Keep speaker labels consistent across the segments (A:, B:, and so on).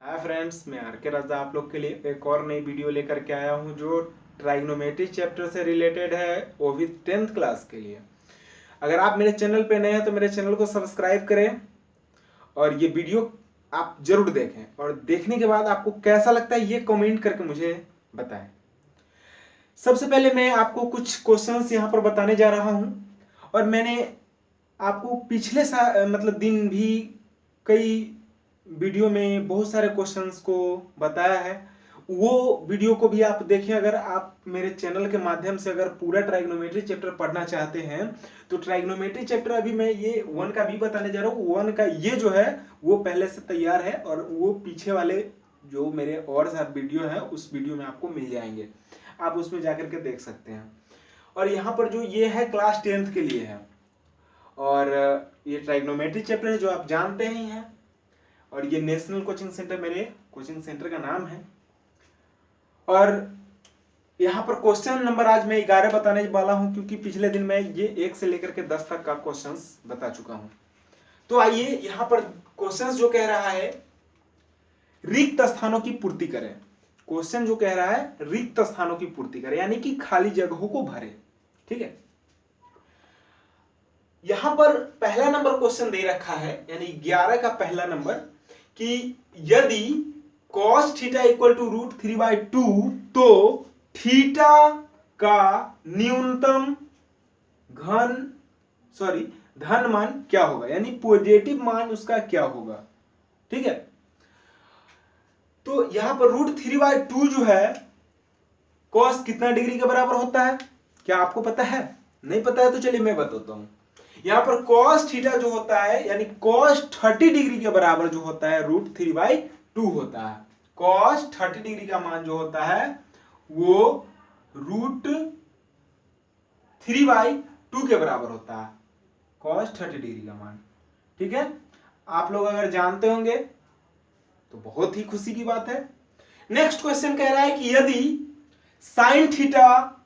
A: Hi friends, मैं are के राजा आप लोग के लिए एक और नई वीडियो लेकर के आया हूं जो ट्राइग्नोमेट्री चैप्टर से रिलेटेड है, वो भी 10th क्लास के लिए। अगर आप मेरे चैनल पे नए हैं तो मेरे चैनल को सब्सक्राइब करें और ये वीडियो आप जरूर देखें, और देखने के बाद आपको कैसा लगता है ये कमेंट करके मुझे बताएं। सबसे पहले मैं आपको कुछ क्वेश्चंस यहाँ पर बताने जा रहा हूँ, और मैंने आपको पिछले मतलब दिन भी कई वीडियो में बहुत सारे क्वेश्चंस को बताया है। वो वीडियो को भी आप देखें। अगर आप मेरे चैनल के माध्यम से अगर पूरा ट्राइग्नोमेट्री चैप्टर पढ़ना चाहते हैं तो ट्राइग्नोमेट्री चैप्टर अभी मैं ये 1 का भी बताने जा रहा हूँ। 1 का ये जो है वो पहले से तैयार है, और वो पीछे वाले जो मेरे और साथ वीडियो है उस वीडियो में आपको मिल जाएंगे, आप उसमें जाकर के देख सकते हैं। और यहाँ पर जो ये है क्लास 10th के लिए है, और ये ट्राइग्नोमेट्री चैप्टर है जो आप जानते ही हैं, और ये नेशनल कोचिंग सेंटर मेरे कोचिंग सेंटर का नाम है। और यहाँ पर क्वेश्चन नंबर आज मैं 11 बताने वाला हूं, क्योंकि पिछले दिन मैं ये 1 से लेकर के 10 तक का क्वेश्चंस बता चुका हूं। तो आइए यहाँ पर क्वेश्चंस जो कह रहा है रिक्त स्थानों की पूर्ति करें। क्वेश्चन जो कह रहा है रिक्त स्थानों की पूर्ति करें, यानी कि खाली जगहों को भरे। ठीक है, यहां पर पहला नंबर क्वेश्चन दे रखा है, यानी 11 का पहला नंबर, कि यदि cos थीटा इक्वल टू √3/2 तो थीटा का न्यूनतम धन मान क्या होगा, यानी पॉजिटिव मान उसका क्या होगा। ठीक है, तो यहां पर √3/2 जो है cos कितना डिग्री के बराबर होता है, क्या आपको पता है? नहीं पता है तो चलिए मैं बताता हूं। यहां पर cos थीटा जो होता है, यानी cos 30 डिग्री के बराबर जो होता है √3/2 होता है। cos 30 डिग्री का मान जो होता है वो √3/2 के बराबर होता है, cos 30 डिग्री का मान। ठीक है, आप लोग अगर जानते होंगे तो बहुत ही खुशी की बात है। नेक्स्ट क्वेश्चन कह रहा है कि यदि sin थीटा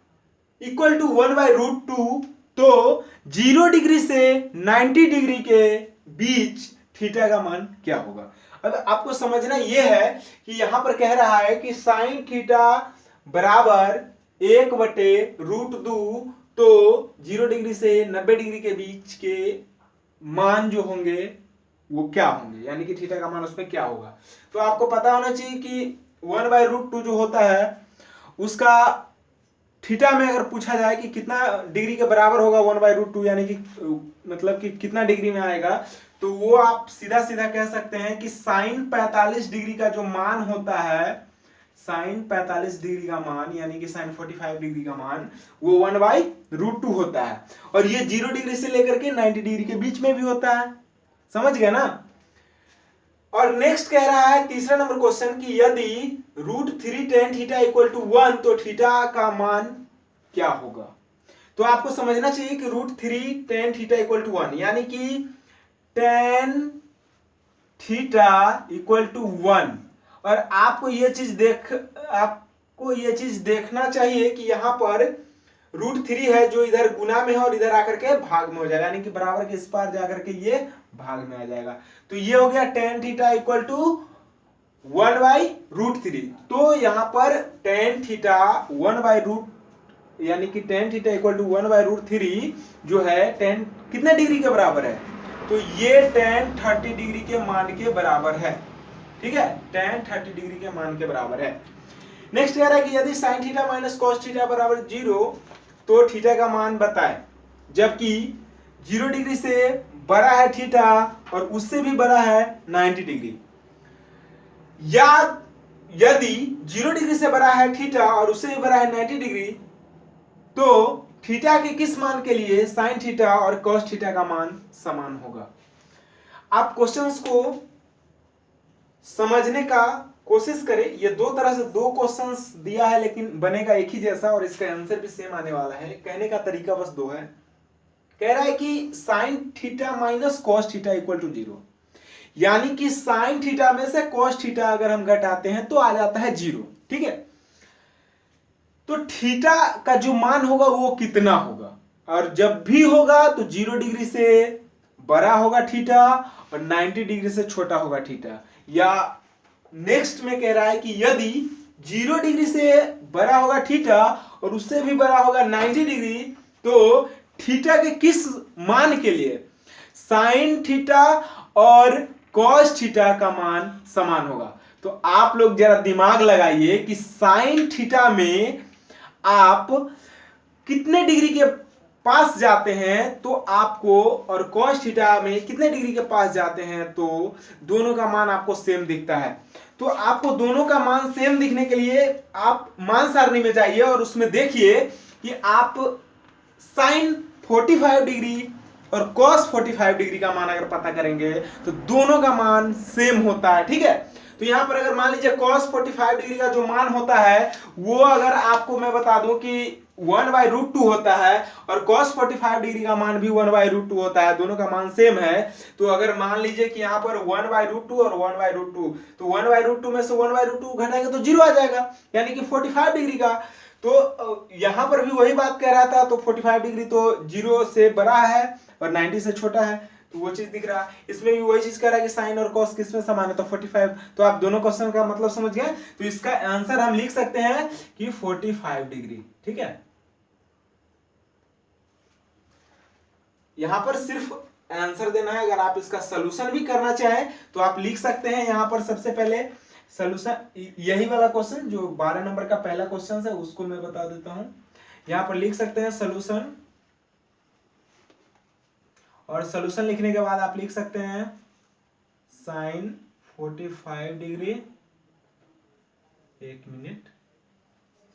A: इक्वल टू 1/√2 तो 0 डिग्री से 90 डिग्री के बीच थीटा का मान क्या होगा। अब आपको समझना यह है कि यहां पर कह रहा है कि साइन थीटा बराबर 1/√2 तो 0 डिग्री से 90 डिग्री के बीच के मान जो होंगे वो क्या होंगे, यानी कि थीटा का मान उसमें क्या होगा। तो आपको पता होना चाहिए कि 1/√2 जो होता है उसका थीटा में अगर पूछा जाए कि कितना डिग्री के बराबर होगा 1/√2, यानी कि मतलब कि कितना डिग्री में आएगा, तो वो आप सीधा सीधा कह सकते हैं कि साइन 45 डिग्री का जो मान होता है, साइन 45 डिग्री का मान यानी कि साइन 45 डिग्री का मान वो 1/√2 होता है। और ये 0 डिग्री से लेकर के 90 डिग्री के बीच में भी होता है। समझ गए ना। और नेक्स्ट कह रहा है तीसरा नंबर क्वेश्चन कि यदि √3 tan थीटा इक्वल टू 1 तो थीटा का मान क्या होगा। तो आपको समझना चाहिए कि √3 tan थीटा इक्वल टू 1, यानी कि tan थीटा इक्वल टू 1। और आपको ये चीज देखना चाहिए कि यहां पर √3 है जो इधर गुना में है और इधर आकर के भाग में हो जाएगा, यानी कि बराबर के इस पार जाकर के ये भाग में आ जाएगा। तो ये हो गया tan थीटा इक्वल टू 1/√3। तो यहां पर tan थीटा 1/√, यानी कि tan थीटा इक्वल टू 1/√3 जो है tan कितने डिग्री के बराबर है, तो ये tan 30 डिग्री के मान के बराबर है। ठीक है, tan 30 डिग्री के मान के बराबर है। नेक्स्ट कह रहा है कि यदि sin theta minus cos theta बराबर 0 तो थीटा का मान बताएं, जबकि 0 डिग्री से बड़ा है थीटा और उससे भी बड़ा है 90 डिग्री, या यदि 0 डिग्री से बड़ा है थीटा और उससे भी बड़ा है 90 डिग्री, तो थीटा के किस मान के लिए साइन थीटा और cos थीटा का मान समान होगा। आप क्वेश्चंस को समझने का कोशिश करें। ये दो तरह से दो क्वेश्चंस दिया है, लेकिन बनेगा एक ही जैसा और इसका आंसर भी सेम आने वाला है। कहने का तरीका बस दो है। कह रहा है कि sine theta minus cos theta equal to 0, यानी कि साइन थीटा में से cos थीटा अगर हम घटाते हैं तो आ जाता है 0। ठीक है, तो थीटा का जो मान होगा वो कितना होगा, और जब भी होगा तो 0 डिग्री से बड़ा होगा थीटा और 90 डिग्री से छोटा होगा थीटा, या नेक्स्ट में कह रहा है कि यदि 0 डिग्री से बड़ा होगा थीटा और उससे भी बड़ा होगा 90 डिग्री, तो थीटा के किस मान के लिए साइन थीटा और कॉस थीटा का मान समान होगा। तो आप लोग जरा दिमाग लगाइए कि साइन थीटा में आप कितने डिग्री के पास जाते हैं तो आपको, और कॉस थीटा में कितने डिग्री के पास जाते हैं तो दोनों का मान आपको सेम दिखता है। तो आपको दोनों का मान सेम दिखने के लिए आप मान सारणी में जाइए और उसमें देखिए कि आप साइन 45 डिग्री और कॉस 45 डिग्री का मान अगर पता करेंगे तो दोनों का मान सेम होता है। ठीक है, तो यहां पर अगर मान लीजिए cos 45 डिग्री का जो मान होता है वो अगर आपको मैं बता दूं कि 1/√2 होता है और cos 45 डिग्री का मान भी 1/√2 होता है, दोनों का मान सेम है। तो अगर मान लीजिए कि यहाँ पर 1/√2 और 1/√2, तो 1/√2 में से 1/√2 घटाएंगे तो 0 आ जाएगा, यानी कि 45 डिग्री का। तो यहां पर भी वही बात कह रहा था, तो 45 डिग्री तो 0 से बड़ा है और 90 से छोटा है, तो वो चीज दिख रहा है। इसमें भी वही चीज कह रहा है कि साइन और कॉस किसमें समान है, तो 45। तो आप दोनों क्वेश्चन का मतलब समझ गए, तो इसका आंसर हम लिख सकते हैं कि 45 डिग्री। ठीक है, यहां पर सिर्फ आंसर देना है। अगर आप इसका सलूशन भी करना चाहें तो आप लिख सकते हैं। यहां पर सबसे पहले सलूशन, यही वाला क्वेश्चन जो 12 नंबर का पहला क्वेश्चन है उसको मैं बता देता हूं। यहां पर लिख सकते हैं सलूशन, और सलूशन लिखने के बाद आप लिख सकते हैं साइन 45 डिग्री, एक minute,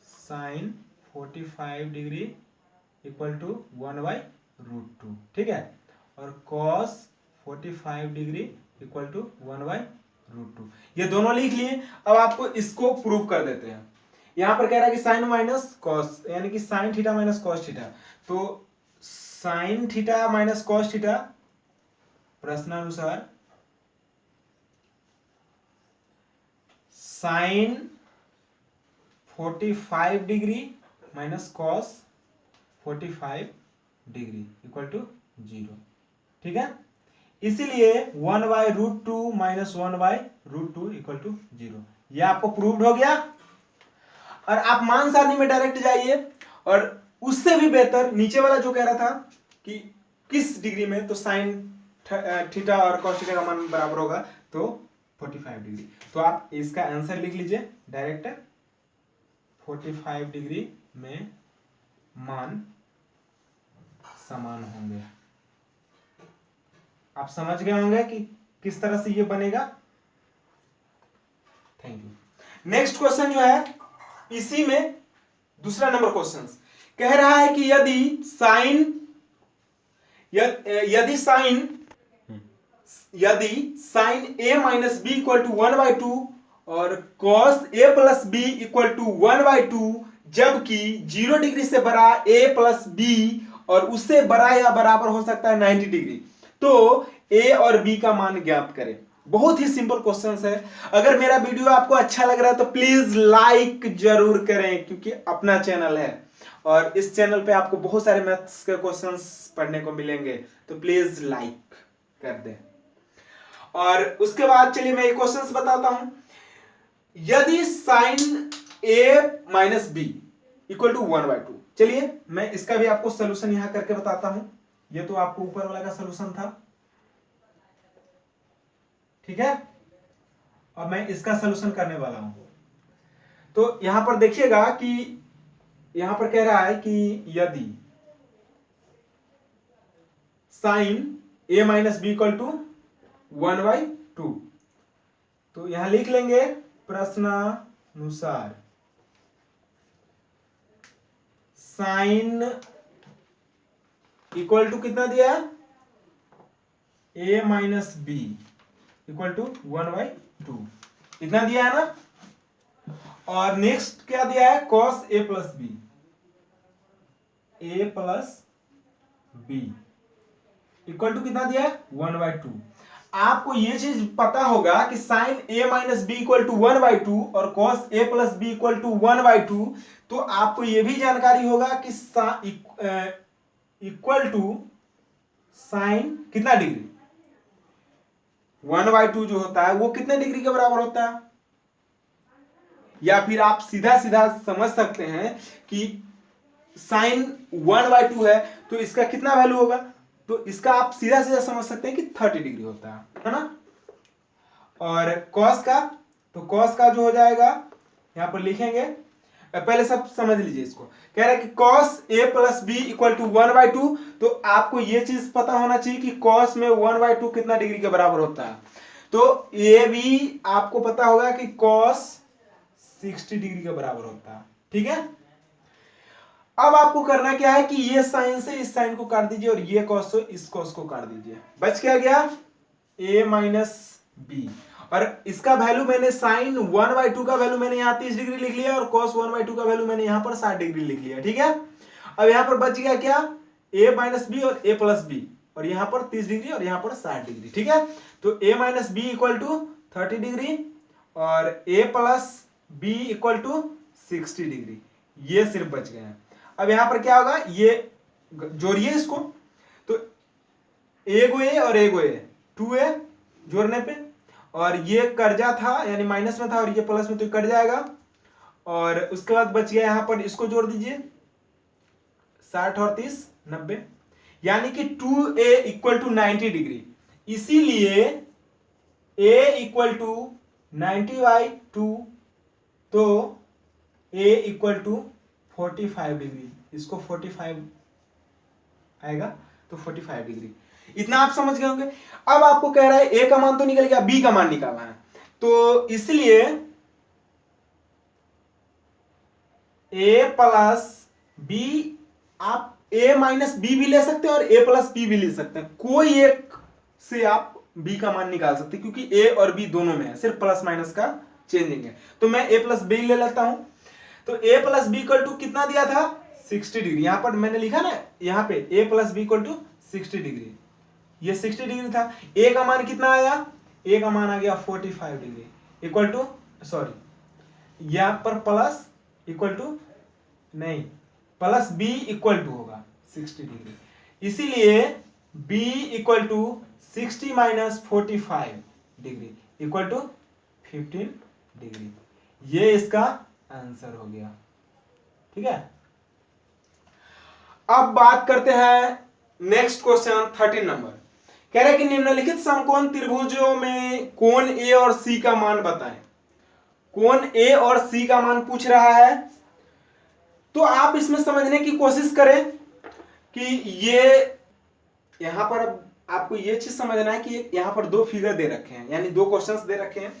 A: sine 45 degree equal to 1/√2। ठीक है, और कॉस 45 डिग्री इक्वल टू 1/√2। ये दोनों लिख लिए। अब आपको इसको प्रूव कर देते हैं। यहां पर कह रहा है कि साइन माइनस कॉस, यानी कि sine theta minus cos theta, तो sine theta minus cos theta प्रश्नानुसार sine 45 degree minus cos 45 degree equal to 0। ठीक है, इसीलिए 1/√2 माइनस 1/√2 इक्वल टू 0। यह आपको प्रूव्ड हो गया। और आप मान सारणी में डायरेक्ट जाइए, और उससे भी बेहतर नीचे वाला जो कह रहा था कि किस डिग्री में, तो साइन थीटा और कॉस थीटा का मान बराबर होगा, तो 45 डिग्री। तो आप इसका आंसर लिख लीजिए डायरेक्ट, 45 डिग्री में मान समान होंगे। आप समझ गए होंगे कि किस तरह से ये बनेगा। Thank you. नेक्स्ट क्वेश्चन जो है, इसी में दूसरा नंबर क्वेश्चन कह रहा है कि यदि sine a minus b equal to 1/2 और cos a plus b equal to 1/2, जबकि 0 डिग्री से बड़ा a प्लस बी और उससे बड़ा या बराबर हो सकता है 90 डिग्री, तो a और b का मान ज्ञात करें। बहुत ही सिंपल क्वेश्चन है। अगर मेरा वीडियो आपको अच्छा लग रहा है तो प्लीज लाइक जरूर करें, क्योंकि अपना चैनल है और इस चैनल पे आपको बहुत सारे मैथ्स के क्वेश्चंस पढ़ने को मिलेंगे, तो प्लीज लाइक कर दें। और उसके बाद चलिए मैं एक क्वेश्चंस बताता हूं। यदि sine a minus b equal to 1/2, चलिए मैं इसका भी आपको सोल्यूशन यहां करके बताता हूं। ये तो आपको ऊपर वाला का सोल्यूशन था, ठीक है, और मैं इसका सोल्यूशन करने वाला हूं। तो यहां पर देखिएगा कि यहां पर कह रहा है कि यदि sine a minus b equal to 1/2, तो यहां लिख लेंगे प्रश्नानुसार साइन इक्वल टू कितना दिया है, a minus b equal to 1/2, इतना दिया है ना। और नेक्स्ट क्या दिया है, cos a plus b, a plus b equal to कितना दिया है, 1/2। आपको ये चीज पता होगा कि sine a minus b equal to 1/2 और cos a plus b equal to 1/2, तो आपको ये भी जानकारी होगा कि इक्वल टू साइन कितना डिग्री, 1/2 जो होता है वो कितने डिग्री के बराबर होता है, या फिर आप सीधा सीधा समझ सकते हैं कि साइन 1/2 है तो इसका कितना वैल्यू होगा, तो इसका आप सीधा सीधा समझ सकते हैं कि 30 डिग्री होता है ना। और कॉस का, तो कॉस का जो हो जाएगा यहां पर लिखेंगे, पहले सब समझ लीजिए इसको। कह रहा है कि cos a plus b equal to 1/2, तो आपको ये चीज पता होना चाहिए कि cos में 1/2 कितना डिग्री के बराबर होता है। तो ये भी आपको पता होगा कि cos 60 डिग्री के बराबर होता है। ठीक है, अब आपको करना क्या है कि ये साइन से इस साइन को काट दीजिए और ये cos से इस cos को काट दीजिए। बच क्या गया, a माइनस बी। और इसका वैल्यू मैंने साइन 1/2 का वैल्यू मैंने यहां 30 डिग्री लिख लिया और cos 1/2 का वैल्यू मैंने यहां पर 60 डिग्री लिख लिया। ठीक है, अब यहां पर बच गया क्या, a माइनस बी और a प्लस बी, और यहां पर 30 डिग्री और यहां पर 60 डिग्री। ठीक है, तो a minus b equal to 30 degree और a plus b equal to 60 degree, ये सिर्फ बच गए हैं। अब यहां पर क्या होगा, ये जोड़िए इसको, तो a को a और a को a, 2a जोड़ने पे, और ये कर्जा था यानी माइनस में था और ये प्लस में, तो कट जाएगा। और उसके बाद बच गया यहां पर, इसको जोड़ दीजिए, 60 और 30 90, यानी कि 2a इक्वल टू 90 डिग्री। इसीलिए a इक्वल टू 90/2, तो a इक्वल टू 45 डिग्री, इसको 45 आएगा तो 45 डिग्री। इतना आप समझ गए होंगे। अब आपको कह रहा है a का मान तो निकल गया, b का मान निकालना है, तो इसलिए a प्लस b, आप a माइनस b भी ले सकते हैं और a प्लस b भी ले सकते हैं, कोई एक से आप b का मान निकाल सकते हैं, क्योंकि a और b दोनों में है, सिर्फ प्लस माइनस का चेंजिंग है। तो मैं a प्लस b ले लेता हूं, तो a plus b equal to कितना दिया था, 60 डिग्री। यहां पर मैंने लिखा ना, यहां पे a plus b equal to 60 degree, ये 60 डिग्री था। a का मान कितना आया, a का मान आ गया 45 डिग्री इक्वल टू, सॉरी यहां पर प्लस इक्वल टू नहीं, प्लस b इक्वल टू होगा 60 डिग्री, इसीलिए b equal to 60 minus 45 degree equal to 15 degree, ये इसका आंसर हो गया। ठीक है, अब बात करते हैं नेक्स्ट क्वेश्चन 13 नंबर। कह रहे हैं कि निम्नलिखित समकोण त्रिभुजों में कोण ए और सी का मान बताएं। कोण ए और सी का मान पूछ रहा है, तो आप इसमें समझने की कोशिश करें कि ये यहां पर अब आपको ये चीज समझना है कि यहां पर दो फिगर दे रखे हैं, यानी दो क्वेश्चंस दे रखे हैं।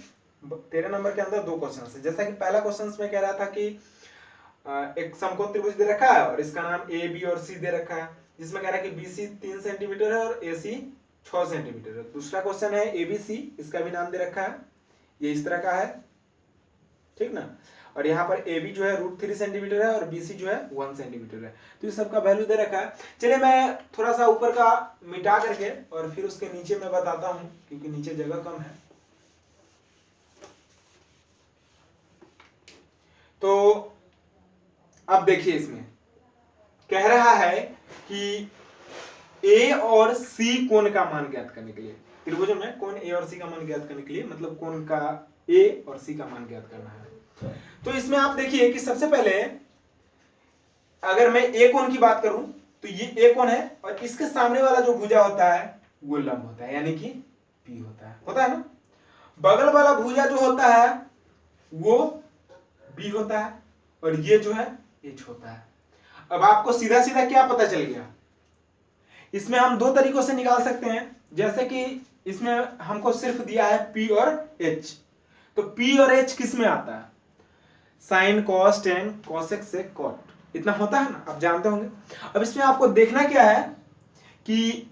A: 13 नंबर के अंदर दो क्वेश्चंस है। जैसा कि पहला क्वेश्चन में कह रहा था कि एक समकोण त्रिभुज दे रखा है और इसका नाम ए बी और सी दे रखा है, जिसमें कह रहा है कि बी सी 3 सेंटीमीटर है और ए सी 6 सेंटीमीटर है। दूसरा क्वेश्चन है ए बी सी, इसका भी नाम दे रखा है, ये इस तरह का है, ठीक ना। और यहाँ पर ए बी जो है √3 सेंटीमीटर है और बी सी जो है 1 सेंटीमीटर है। तो इस सबका वैल्यू दे रखा है। चलिए मैं थोड़ा सा ऊपर का मिटा करके और फिर उसके नीचे मैं बताता हूँ, क्योंकि नीचे जगह कम है। तो अब देखिए, इसमें कह रहा है कि ए और सी कोण का मान ज्ञात करने के लिए, त्रिभुज में कोण ए और सी का मान ज्ञात करने के लिए, मतलब कोण का ए और सी का मान ज्ञात करना है। तो इसमें आप देखिए कि सबसे पहले अगर मैं ए कोण की बात करूं तो ये ए कोण है और इसके सामने वाला जो भुजा होता है वो लंब होता है, यानी कि पी होता है ना। बगल वाला भुजा जो होता है वो बी होता है और ये जो है एच होता है। अब आपको सीधा सीधा क्या पता चल गया, इसमें हम दो तरीकों से निकाल सकते हैं। जैसे कि इसमें हमको सिर्फ दिया है P और H, तो P और H किस में आता है, sine cos tan cosec sec cot, इतना होता है ना, आप जानते होंगे। अब इसमें आपको देखना क्या है कि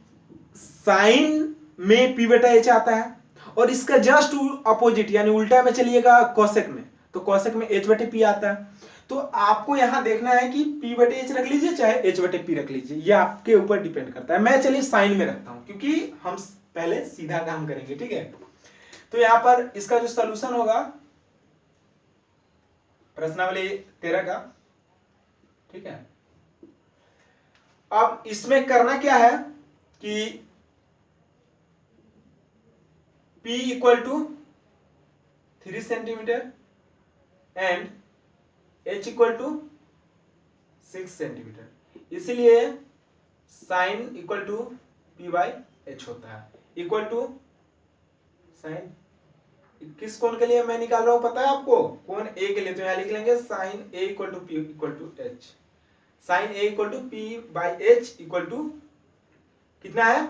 A: साइन में P/H आता है और इसका जस्ट अपोजिट यानी उल्टा में चलिएगा कॉसेक में, तो कॉसेक में H/P आता है। तो आपको यहां देखना है कि P/H रख लीजिए चाहे H/P रख लीजिए, ये आपके ऊपर डिपेंड करता है। मैं चलिए साइन में रखता हूं क्योंकि हम पहले सीधा काम करेंगे, ठीक है। तो यहां पर इसका जो सॉल्यूशन होगा प्रश्नावली 13 का, ठीक है। अब इसमें करना क्या है कि P equal to 3 centimetre and h equal to 6 centimetre, इसलिए sine equal to p by h होता है, इक्वल टू साइन किस कोण के लिए मैं निकाल रहा हूं पता है आपको, कोण ए के लिए, तो यहां लिख लेंगे sine a equal to p equal to h, sine a equal to p by h equal to कितना है,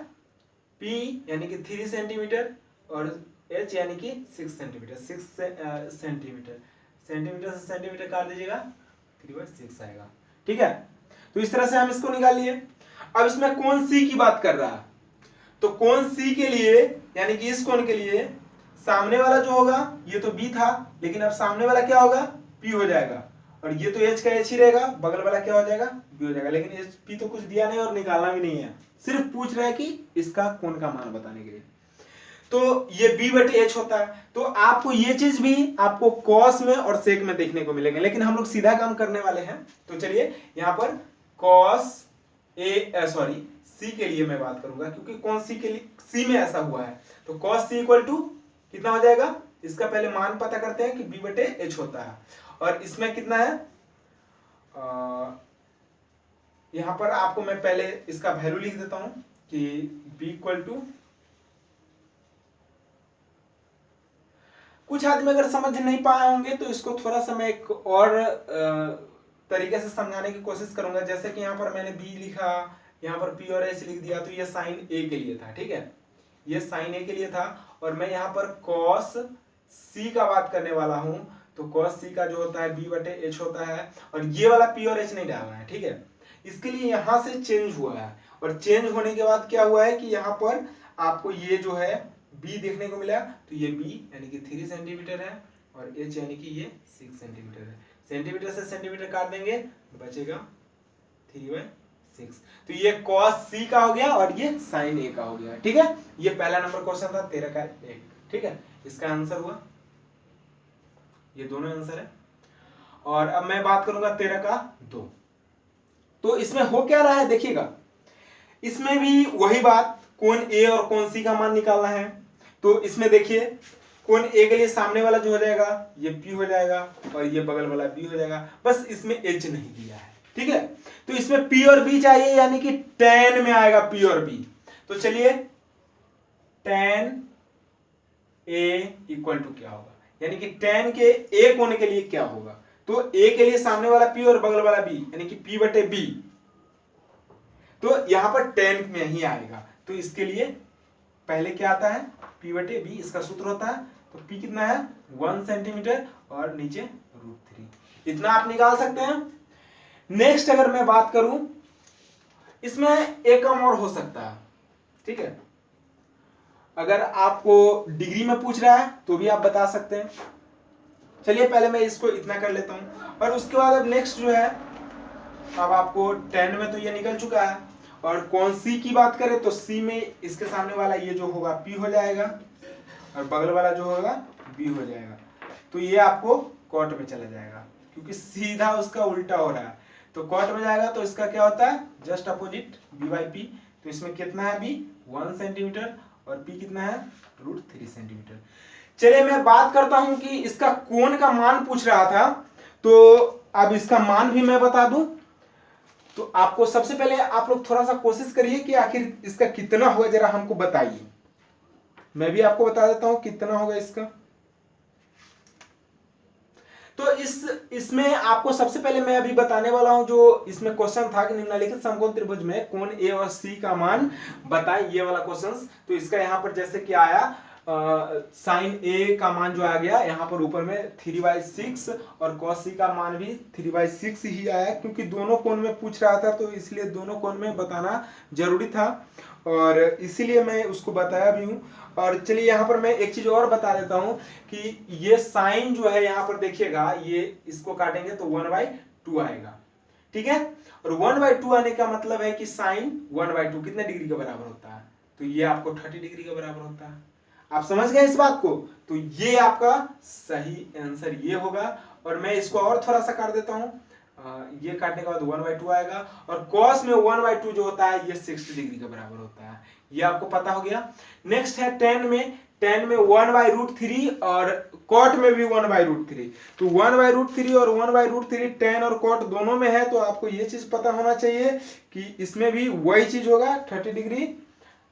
A: p यानी कि 3 सेंटीमीटर और h यानी कि 6 सेंटीमीटर, 6 सेंटीमीटर, सेंटीमीटर से सेंटीमीटर काट दीजिएगा 3/6 आएगा। ठीक है, तो इस तरह से हम इसको निकाल लिए। अब इसमें कोण C की बात कर रहा है, तो कोण C के लिए यानी कि इस कोण के लिए सामने वाला जो होगा ये तो B था, लेकिन अब सामने वाला क्या होगा, P हो जाएगा, और ये तो H का H ही रहेगा, बगल वाला क्या हो जाएगा, B हो जाएगा। लेकिन P तो कुछ दिया नहीं और निकालना भी नहीं है, सिर्फ पूछ रहा है कि इसका कोण का मान बताने के लिए। तो ये B/H होता है। तो आपको ये चीज भी आपको कॉस में और सेक में देखने को मिलेंगे, लेकिन हम लोग सीधा काम करने वाले हैं। तो चलिए यहाँ पर कॉस C के लिए मैं बात करूंगा, क्योंकि कौन C के लिए C में ऐसा हुआ है। तो कॉस C इक्वल टू कितना हो जाएगा, इसका पहले मान पता करते हैं कि B/H होता है, और इसमें कितना है, यहां पर आपको मैं पहले इसका वैल्यू लिख देता हूं कि B इक्वल टू, कुछ आदमी अगर समझ नहीं पाए होंगे तो इसको थोड़ा सा मैं एक और तरीके से समझाने की कोशिश करूंगा। जैसे कि यहाँ पर मैंने B लिखा, यहाँ पर P और H लिख दिया, तो ये साइन A के लिए था। ठीक है, ये साइन A के लिए था, और मैं यहाँ पर कॉस C का बात करने वाला हूं। तो कॉस C का जो होता है B/H होता है, और ये वाला P और H नहीं डालना है। ठीक है, इसके लिए यहां से चेंज हुआ है, और चेंज होने के बाद क्या हुआ है कि यहाँ पर आपको ये जो है B देखने को मिला। तो ये B यानी कि 3 सेंटीमीटर है, और H यानी कि ये 6 सेंटीमीटर है। सेंटीमीटर से सेंटीमीटर काट देंगे तो बचेगा 3/6। तो ये कॉस C का हो गया और ये साइन A का हो गया। ठीक है, ये पहला नंबर क्वेश्चन था 13 का 1। ठीक है, इसका आंसर हुआ, ये दोनों आंसर है। और अब मैं बात करूंगा 13 का 2। तो इसमें हो क्या रहा है देखिएगा, इसमें भी वही बात, कोण A और कोण C का मान निकालना है। तो इसमें देखिए कोण A के लिए सामने वाला जो हो जाएगा ये P हो जाएगा, और ये बगल वाला B हो जाएगा, बस इसमें H नहीं दिया है। ठीक है, तो इसमें P और B चाहिए, यानी कि tan में आएगा P और B। तो चलिए tan A इक्वल टू क्या होगा, यानी कि tan के A कोण के लिए क्या होगा। तो A के लिए सामने वाला P और बगल वाला B, यानी कि P/B, तो यहां पर tan में ही आएगा। तो इसके लिए पहले क्या आता है, P/B, इसका सूत्र होता है। तो P कितना है 1 सेंटीमीटर, और नीचे √3, इतना आप निकाल सकते हैं। नेक्स्ट अगर मैं बात करूं, इसमें एक काम और हो सकता है। ठीक है, अगर आपको डिग्री में पूछ रहा है तो भी आप बता सकते हैं। चलिए पहले मैं इसको इतना कर लेता हूं, और उसके बाद अब नेक्स्ट जो है, अब आपको tan में तो ये निकल चुका है, और कोण C की बात करें तो C में इसके सामने वाला ये जो होगा P हो जाएगा, और बगल वाला जो होगा B हो जाएगा। तो ये आपको कॉट में चला जाएगा, क्योंकि सीधा उसका उल्टा हो रहा है। तो कॉट में जाएगा तो इसका क्या होता है, जस्ट अपोजिट B/P। तो इसमें कितना है B 1 सेंटीमीटर, और P कितना है √3 सेंटीमीटर। चलिए मैं बात करता हूं कि इसका कोण का मान पूछ रहा था, तो अब इसका मान भी मैं बता दूं। तो आपको सबसे पहले आप लोग थोड़ा सा कोशिश करिए कि आखिर इसका कितना होगा, जरा हमको बताइए। मैं भी आपको बता देता हूं कितना होगा इसका। तो इसमें आपको सबसे पहले मैं अभी बताने वाला हूं, जो इसमें क्वेश्चन था कि निम्नलिखित समकोण त्रिभुज में कोण A और C का मान बताएं, ये वाला क्वेश्चन। तो इसका यहां पर जैसे कि आया, साइन A का मान जो आ गया यहाँ पर ऊपर में 3/6, और cos C का मान भी 3/6 ही आया, क्योंकि दोनों कोण में पूछ रहा था, तो इसलिए दोनों कोण में बताना जरूरी था, और इसीलिए मैं उसको बताया भी हूँ। और चलिए यहाँ पर मैं एक चीज और बता देता हूँ कि ये साइन जो है यहाँ पर देखिएगा, ये इसको काटेंगे तो 1/2 आएगा। ठीक है, और 1/2 आने का मतलब है कि साइन 1/2 कितने डिग्री के बराबर होता है, तो ये आपको 30 डिग्री के बराबर होता है। आप समझ गए इस बात को, तो ये आपका सही आंसर ये होगा। और मैं इसको और थोड़ा सा काट देता हूं, ये काटने के बाद 1/2 आएगा, और cos में 1/2 जो होता है ये 60 डिग्री के बराबर होता है, ये आपको पता हो गया। नेक्स्ट है tan में, tan में 1/√3 और cot में भी 1/√3। तो 1/√3 और 1/√3 tan और cot दोनों में है, तो आपको ये चीज पता होना चाहिए कि इसमें भी वही चीज होगा 30 डिग्री,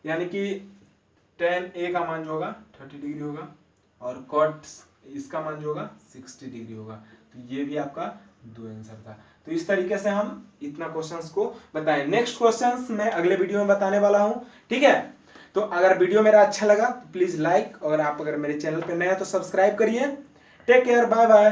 A: यानी कि tan A का मान जो होगा 30 डिग्री होगा और cot इसका मान जो होगा 60 डिग्री होगा। तो ये भी आपका दो आंसर था। तो इस तरीके से हम इतना क्वेश्चंस को बताएं। नेक्स्ट क्वेश्चंस मैं अगले वीडियो में बताने वाला हूं, ठीक है। तो अगर वीडियो मेरा अच्छा लगा तो प्लीज लाइक, और आप अगर मेरे चैनल पे नए हैं तो सब्सक्राइब करिए। Take care, bye bye.